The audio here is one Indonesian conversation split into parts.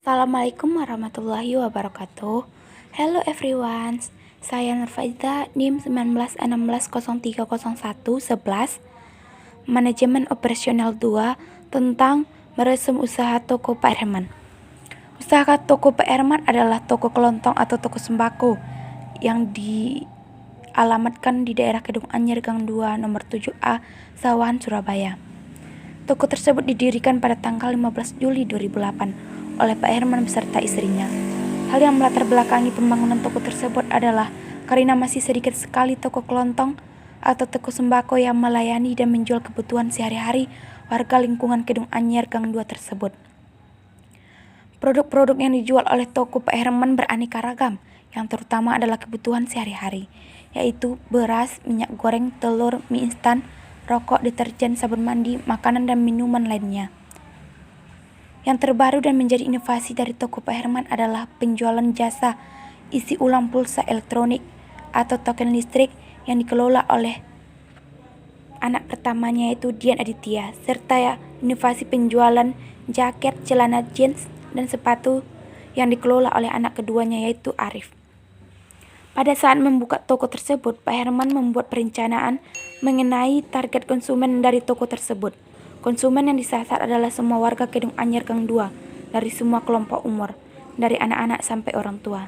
Assalamualaikum warahmatullahi wabarakatuh. Hello everyone. Saya Nurfaiza, NIM 1916030111, Manajemen Operasional 2, tentang meresum usaha toko Pak Herman. Usaha toko Pak Herman adalah toko kelontong atau toko sembako yang dialamatkan di daerah Kedung Anyar Gang 2 nomor 7A, Sawahan, Surabaya. Toko tersebut didirikan pada tanggal 15 Juli 2008 oleh Pak Herman beserta istrinya. Hal yang melatar belakangi pembangunan toko tersebut adalah karena masih sedikit sekali toko kelontong atau toko sembako yang melayani dan menjual kebutuhan sehari-hari warga lingkungan Kedung Anyar Gang 2 tersebut. Produk-produk yang dijual oleh toko Pak Herman beraneka ragam, yang terutama adalah kebutuhan sehari-hari, yaitu beras, minyak goreng, telur, mie instan, rokok, deterjen, sabun mandi, makanan, dan minuman lainnya. Yang terbaru dan menjadi inovasi dari toko Pak Herman adalah penjualan jasa isi ulang pulsa elektronik atau token listrik yang dikelola oleh anak pertamanya yaitu Dian Aditya, serta inovasi penjualan jaket, celana jeans, dan sepatu yang dikelola oleh anak keduanya yaitu Arif. Pada saat membuka toko tersebut, Pak Herman membuat perencanaan mengenai target konsumen dari toko tersebut. Konsumen yang disasar adalah semua warga Kedung Anyar Gang 2 dari semua kelompok umur, dari anak-anak sampai orang tua.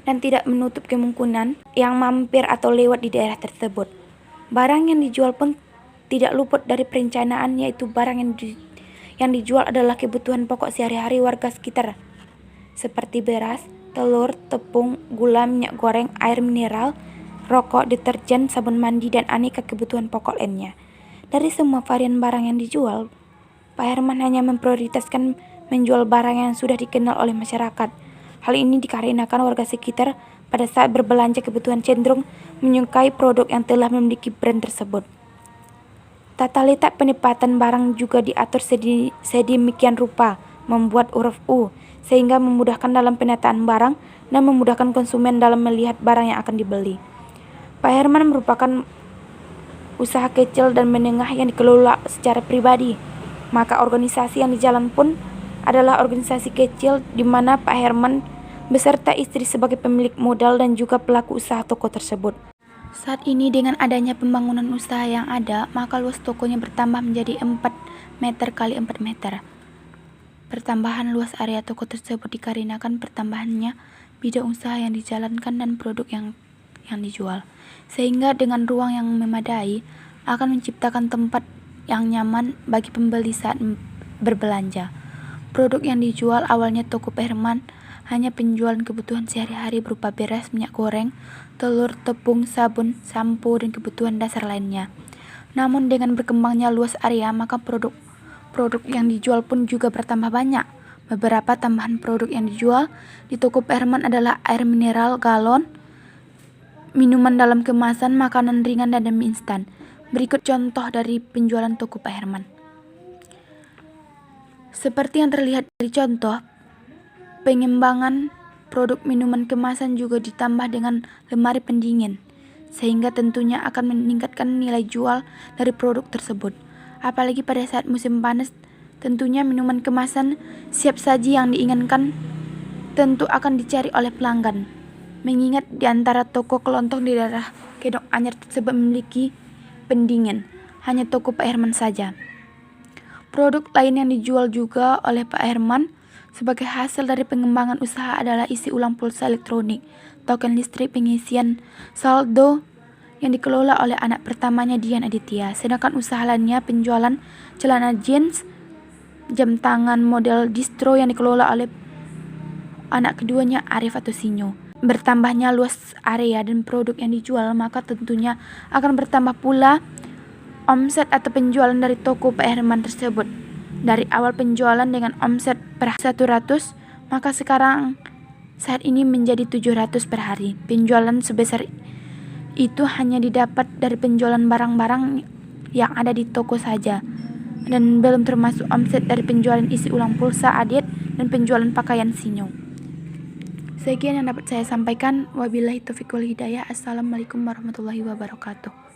Dan tidak menutup kemungkinan yang mampir atau lewat di daerah tersebut. Barang yang dijual pun tidak luput dari perencanaan, yaitu barang yang dijual adalah kebutuhan pokok sehari-hari warga sekitar, seperti beras, telur, tepung, gula, minyak goreng, air mineral, rokok, deterjen, sabun mandi, dan aneka kebutuhan pokok lainnya. Dari semua varian barang yang dijual, Pak Herman hanya memprioritaskan menjual barang yang sudah dikenal oleh masyarakat. Hal ini dikarenakan warga sekitar pada saat berbelanja kebutuhan cenderung menyukai produk yang telah memiliki brand tersebut. Tata letak penempatan barang juga diatur sedemikian rupa, membuat huruf U, sehingga memudahkan dalam penataan barang dan memudahkan konsumen dalam melihat barang yang akan dibeli. Pak Herman merupakan usaha kecil dan menengah yang dikelola secara pribadi, maka organisasi yang dijalan pun adalah organisasi kecil di mana Pak Herman beserta istri sebagai pemilik modal dan juga pelaku usaha toko tersebut. Saat ini dengan adanya pembangunan usaha yang ada, maka luas tokonya bertambah menjadi 4 meter kali 4 meter. Pertambahan luas area toko tersebut dikarenakan pertambahannya bidang usaha yang dijalankan dan produk yang dijual, sehingga dengan ruang yang memadai akan menciptakan tempat yang nyaman bagi pembeli saat berbelanja. Produk yang dijual awalnya toko Pak Herman hanya penjualan kebutuhan sehari-hari berupa beras, minyak goreng, telur, tepung, sabun, sampo, dan kebutuhan dasar lainnya. Namun dengan berkembangnya luas area, maka produk yang dijual pun juga bertambah banyak. Beberapa tambahan produk yang dijual di toko Pak Herman adalah air mineral galon, minuman dalam kemasan, makanan ringan, dan mie instan. Berikut contoh dari penjualan toko Pak Herman. Seperti yang terlihat dari contoh, pengembangan produk minuman kemasan juga ditambah dengan lemari pendingin, sehingga tentunya akan meningkatkan nilai jual dari produk tersebut. Apalagi pada saat musim panas, tentunya minuman kemasan siap saji yang diinginkan tentu akan dicari oleh pelanggan. Mengingat di antara toko kelontong di daerah Kedung Anyar tersebut memiliki pendingin, hanya toko Pak Herman saja. Produk lain yang dijual juga oleh Pak Herman sebagai hasil dari pengembangan usaha adalah isi ulang pulsa elektronik, token listrik, pengisian saldo yang dikelola oleh anak pertamanya Dian Aditya, sedangkan usaha lainnya penjualan celana jeans, jam tangan model distro yang dikelola oleh anak keduanya Arif atau Sinyo. Bertambahnya luas area dan produk yang dijual, maka tentunya akan bertambah pula omset atau penjualan dari toko Pak Herman tersebut. Dari awal penjualan dengan omset per 100, maka sekarang saat ini menjadi 700 per hari. Penjualan sebesar itu hanya didapat dari penjualan barang-barang yang ada di toko saja, dan belum termasuk omset dari penjualan isi ulang pulsa Adit dan penjualan pakaian Sinyo. Sekian yang dapat saya sampaikan. Wabillahi taufiq wal hidayah. Assalamualaikum warahmatullahi wabarakatuh.